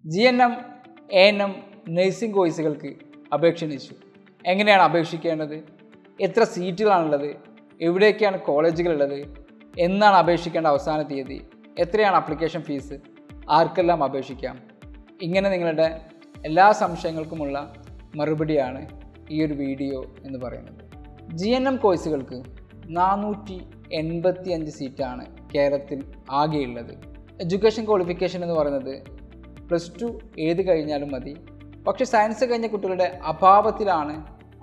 GNM, ANM nursing കോഴ്സുകൾക്ക് അപേക്ഷ ക്ഷണിച്ചു. എങ്ങനെയാണ് അപേക്ഷിക്കേണ്ടത്? എത്ര സീറ്റുകളാണുള്ളത്? എവിടെയൊക്കെയാണ് കോളേജുകളുള്ളത്? എന്നാണ് അപേക്ഷിക്കേണ്ട അവസാന തീയതി? എത്രയാണ് ആപ്ലിക്കേഷൻ ഫീസ്? ആർക്കെല്ലാം അപേക്ഷിക്കാം? ഇങ്ങനെ നിങ്ങളുടെ എല്ലാ സംശയങ്ങൾക്കുമുള്ള മറുപടിയാണ് ഈ ഒരു വീഡിയോ എന്ന് പറയുന്നത്. GNM കോഴ്സുകൾക്ക് 485 സീറ്റാണ് കേരളത്തിൽ ആകെയുള്ളത്. എഡ്യൂക്കേഷൻ ക്വാളിഫിക്കേഷൻ എന്ന് പറയുന്നത് +2 എഴുതി കഴിഞ്ഞാലും മതി. പക്ഷേ സയൻസ് കഴിഞ്ഞ കുട്ടികളുടെ അഭാവത്തിലാണ്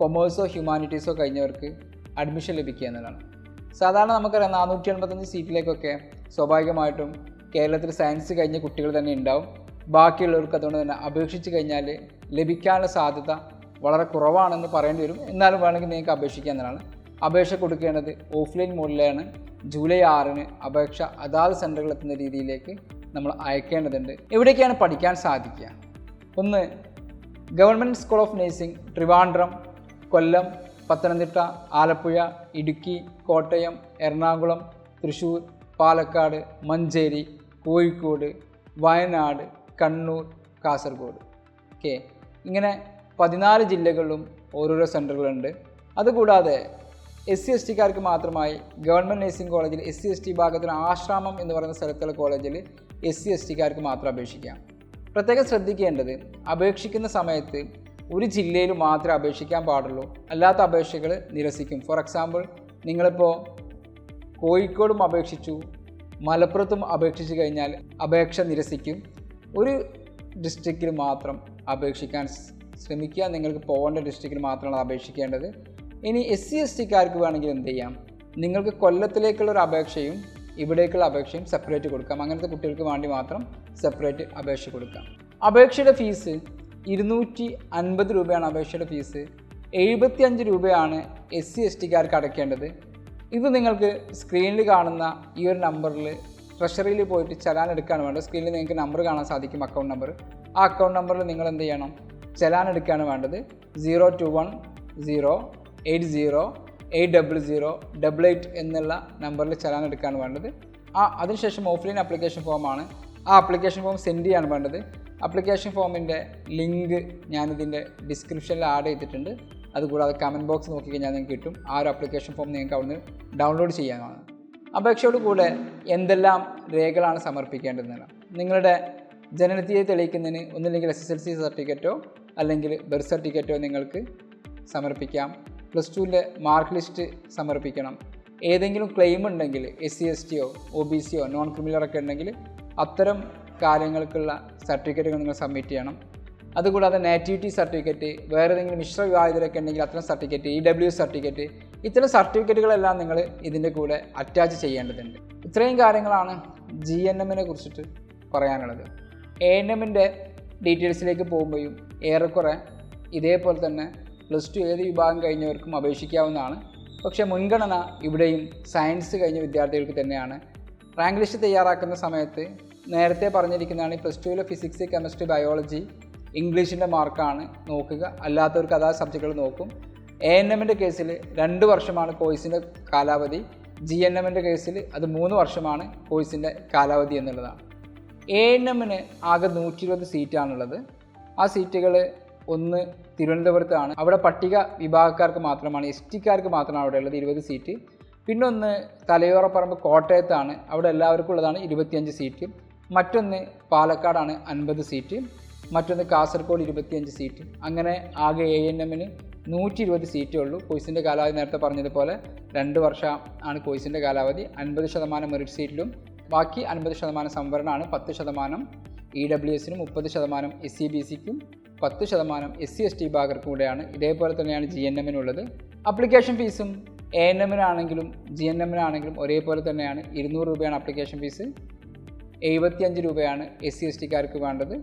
കൊമേഴ്സോ ഹ്യൂമാനിറ്റീസോ കഴിഞ്ഞവർക്ക് അഡ്മിഷൻ ലഭിക്കുക എന്നതാണ്. സാധാരണ നമുക്കറിയാം 485 സീറ്റിലേക്കൊക്കെ സ്വാഭാവികമായിട്ടും കേരളത്തിൽ സയൻസ് കഴിഞ്ഞ കുട്ടികൾ തന്നെ ഉണ്ടാവും. ബാക്കിയുള്ളവർക്ക് അതുകൊണ്ട് തന്നെ അപേക്ഷിച്ച് കഴിഞ്ഞാൽ ലഭിക്കാനുള്ള സാധ്യത വളരെ കുറവാണെന്ന് പറയേണ്ടി വരും. എന്നാലും വേണമെങ്കിൽ നിങ്ങൾക്ക് അപേക്ഷിക്കുക എന്നതാണ്. അപേക്ഷ കൊടുക്കേണ്ടത് ഓഫ്ലൈൻ മോഡിലാണ്. ജൂലൈ 6 അപേക്ഷ അതാത് സെൻറ്ററുകളിൽ എത്തുന്ന രീതിയിലേക്ക് നമ്മൾ അയക്കേണ്ടതുണ്ട്. എവിടേക്കാണ് പഠിക്കാൻ സാധിക്കുക? ഒന്ന്, government school of nursing Trivandrum, Kollam, Pathanamthitta, Alappuzha, Idukki, Kottayam, Ernakulam, Thrissur, Palakkad, Manjeri, Kozhikode, Wayanad, Kannur, Kasaragod. ഇങ്ങനെ 14 ജില്ലകളിലും ഓരോരോ സെൻറ്ററുകളുണ്ട്. അതുകൂടാതെ SC/ST മാത്രമായി ഗവൺമെൻറ് നഴ്സിംഗ് കോളേജിൽ SC/ST വിഭാഗത്തിന് ആശ്രാമം എന്ന് പറയുന്ന സ്ഥലത്തുള്ള കോളേജിൽ SC/ST മാത്രം അപേക്ഷിക്കാം. പ്രത്യേകം ശ്രദ്ധിക്കേണ്ടത്, അപേക്ഷിക്കുന്ന സമയത്ത് ഒരു ജില്ലയിൽ മാത്രമേ അപേക്ഷിക്കാൻ പാടുള്ളൂ. അല്ലാത്ത അപേക്ഷകൾ നിരസിക്കും. ഫോർ എക്സാമ്പിൾ, നിങ്ങളിപ്പോൾ കോഴിക്കോടും അപേക്ഷിച്ചു, മലപ്പുറത്തും അപേക്ഷിച്ച് കഴിഞ്ഞാൽ അപേക്ഷ നിരസിക്കും. ഒരു ഡിസ്ട്രിക്റ്റിൽ മാത്രം അപേക്ഷിക്കാൻ ശ്രമിക്കുക. നിങ്ങൾക്ക് പോകേണ്ട ഡിസ്ട്രിക്റ്റിൽ മാത്രമാണ് അപേക്ഷിക്കേണ്ടത്. ഇനി SC/ST വേണമെങ്കിൽ എന്ത് ചെയ്യാം? നിങ്ങൾക്ക് കൊല്ലത്തിലേക്കുള്ള ഒരു അപേക്ഷയും ഇവിടേക്കുള്ള അപേക്ഷയും സെപ്പറേറ്റ് കൊടുക്കാം. അങ്ങനത്തെ കുട്ടികൾക്ക് വേണ്ടി മാത്രം സെപ്പറേറ്റ് അപേക്ഷ കൊടുക്കാം. അപേക്ഷയുടെ ഫീസ് 250 രൂപയാണ്. അപേക്ഷയുടെ ഫീസ് 75 രൂപയാണ് SC/ST അടയ്ക്കേണ്ടത്. ഇത് നിങ്ങൾക്ക് സ്ക്രീനിൽ കാണുന്ന ഈ ഒരു നമ്പറിൽ ട്രഷറിയിൽ പോയിട്ട് ചലാൻ എടുക്കുകയാണ് വേണ്ടത്. സ്ക്രീനിൽ നിങ്ങൾക്ക് നമ്പർ കാണാൻ സാധിക്കും, അക്കൗണ്ട് നമ്പർ. ആ അക്കൗണ്ട് നമ്പറിൽ നിങ്ങൾ എന്ത് ചെയ്യണം? ചലാൻ എടുക്കുകയാണ് വേണ്ടത്. 0210808088 എന്നുള്ള നമ്പറിൽ ചലാൻ എടുക്കുകയാണ് വേണ്ടത്. അതിനുശേഷം ഓഫ്ലൈൻ ആപ്ലിക്കേഷൻ ഫോമാണ്. ആ ആപ്ലിക്കേഷൻ ഫോം സെൻഡ് ചെയ്യാണ് വേണ്ടത്. ആപ്ലിക്കേഷൻ ഫോമിൻ്റെ ലിങ്ക് ഞാനിതിൻ്റെ ഡിസ്ക്രിപ്ഷനിൽ ആഡ് ചെയ്തിട്ടുണ്ട്. അതുകൂടാതെ കമൻറ്റ് ബോക്സ് നോക്കിക്കഴിഞ്ഞാൽ നിങ്ങൾക്ക് കിട്ടും. ആ ഒരു ആപ്ലിക്കേഷൻ ഫോം നിങ്ങൾക്ക് അവിടുന്ന് ഡൗൺലോഡ് ചെയ്യാനാണ്. അപേക്ഷയോട് കൂടെ എന്തെല്ലാം രേഖകളാണ് സമർപ്പിക്കേണ്ടതെന്ന്, നിങ്ങളുടെ ജനനത്തീയതി തെളിയിക്കുന്നതിന് ഒന്നില്ലെങ്കിൽ SSLC സർട്ടിഫിക്കറ്റോ അല്ലെങ്കിൽ ബർത്ത് സർട്ടിഫിക്കറ്റോ നിങ്ങൾക്ക് സമർപ്പിക്കാം. +2 മാർക്ക് ലിസ്റ്റ് സമർപ്പിക്കണം. ഏതെങ്കിലും ക്ലെയിം ഉണ്ടെങ്കിൽ SC/ST OBC നോൺ ക്രിമിനലൊക്കെ ഉണ്ടെങ്കിൽ അത്തരം കാര്യങ്ങൾക്കുള്ള സർട്ടിഫിക്കറ്റുകൾ നിങ്ങൾ സബ്മിറ്റ് ചെയ്യണം. അതുകൂടാതെ നാറ്റിവിറ്റി സർട്ടിഫിക്കറ്റ്, വേറെ ഏതെങ്കിലും മിശ്ര വിവാഹിതരൊക്കെ ഉണ്ടെങ്കിൽ അത്തരം സർട്ടിഫിക്കറ്റ്, EW സർട്ടിഫിക്കറ്റ്, ഇത്തരം സർട്ടിഫിക്കറ്റുകളെല്ലാം നിങ്ങൾ ഇതിൻ്റെ കൂടെ അറ്റാച്ച് ചെയ്യേണ്ടതുണ്ട്. ഇത്രയും കാര്യങ്ങളാണ് GNM കുറിച്ചിട്ട് പറയാനുള്ളത്. ANM ഡീറ്റെയിൽസിലേക്ക് പോകുമ്പോഴും ഏറെക്കുറെ ഇതേപോലെ തന്നെ +2 ഏത് വിഭാഗം കഴിഞ്ഞവർക്കും അപേക്ഷിക്കാവുന്നതാണ്. പക്ഷേ മുൻഗണന ഇവിടെയും സയൻസ് കഴിഞ്ഞ വിദ്യാർത്ഥികൾക്ക് തന്നെയാണ്. റാങ്ക് ലിസ്റ്റ് തയ്യാറാക്കുന്ന സമയത്ത് നേരത്തെ പറഞ്ഞിരിക്കുന്നതാണ്, +2 ഫിസിക്സ്, കെമിസ്ട്രി, ബയോളജി, ഇംഗ്ലീഷിൻ്റെ മാർക്കാണ് നോക്കുക. അല്ലാത്തവർക്ക് അതാത് സബ്ജക്റ്റുകൾ നോക്കും. ANM കേസിൽ 2 വർഷമാണ് കോഴ്സിൻ്റെ കാലാവധി. GNM കേസിൽ അത് 3 വർഷമാണ് കോഴ്സിൻ്റെ കാലാവധി എന്നുള്ളതാണ്. ANM ആകെ 120 സീറ്റാണുള്ളത്. ആ സീറ്റുകൾ ഒന്ന് തിരുവനന്തപുരത്താണ്. അവിടെ പട്ടിക വിഭാഗക്കാർക്ക് മാത്രമാണ്, ST മാത്രമാണ് അവിടെ ഉള്ളത് 20 സീറ്റ്. പിന്നൊന്ന് തലയോറപ്പറമ്പ് കോട്ടയത്താണ്. അവിടെ എല്ലാവർക്കും ഉള്ളതാണ് 25 സീറ്റ്. മറ്റൊന്ന് പാലക്കാടാണ് 50 സീറ്റ്. മറ്റൊന്ന് കാസർഗോഡ് 25 സീറ്റ്. അങ്ങനെ ആകെ ANM 120 സീറ്റേ ഉള്ളൂ. കോഴ്സിൻ്റെ കാലാവധി നേരത്തെ പറഞ്ഞതുപോലെ 2 വർഷം ആണ് കോഴ്സിൻ്റെ കാലാവധി. 50% മെറിറ്റ് സീറ്റിലും ബാക്കി 50% സംവരണമാണ്. 10% EWSനും 30% SCBCക്കും 10% SC/ST വിഭാഗർക്കും കൂടെയാണ്. ഇതേപോലെ തന്നെയാണ് GNM ഉള്ളത്. ആപ്ലിക്കേഷൻ ഫീസും ANM GNM ഒരേപോലെ തന്നെയാണ്. 200 രൂപയാണ് ആപ്ലിക്കേഷൻ ഫീസ്. 75 രൂപയാണ് SC/ST വേണ്ടത്.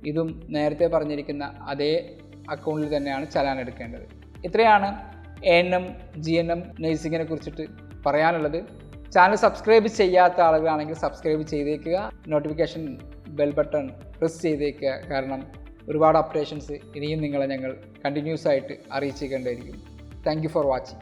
ഇതും നേരത്തെ പറഞ്ഞിരിക്കുന്ന അതേ അക്കൗണ്ടിൽ തന്നെയാണ് ചലാൻ എടുക്കേണ്ടത്. ഇത്രയാണ് ANM GNM നഴ്സിങ്ങിനെ കുറിച്ചിട്ട് പറയാനുള്ളത്. ചാനൽ സബ്സ്ക്രൈബ് ചെയ്യാത്ത ആളുകളാണെങ്കിൽ സബ്സ്ക്രൈബ് ചെയ്തേക്കുക. നോട്ടിഫിക്കേഷൻ ബെൽ ബട്ടൺ പ്രസ് ചെയ്തേക്കുക. കാരണം ഒരുപാട് അപ്ഡേഷൻസ് ഇനിയും നിങ്ങളെ ഞങ്ങൾ കണ്ടിന്യൂസ് ആയിട്ട് അറിയിച്ചുകൊണ്ടേയിരിക്കും. Thank you for watching.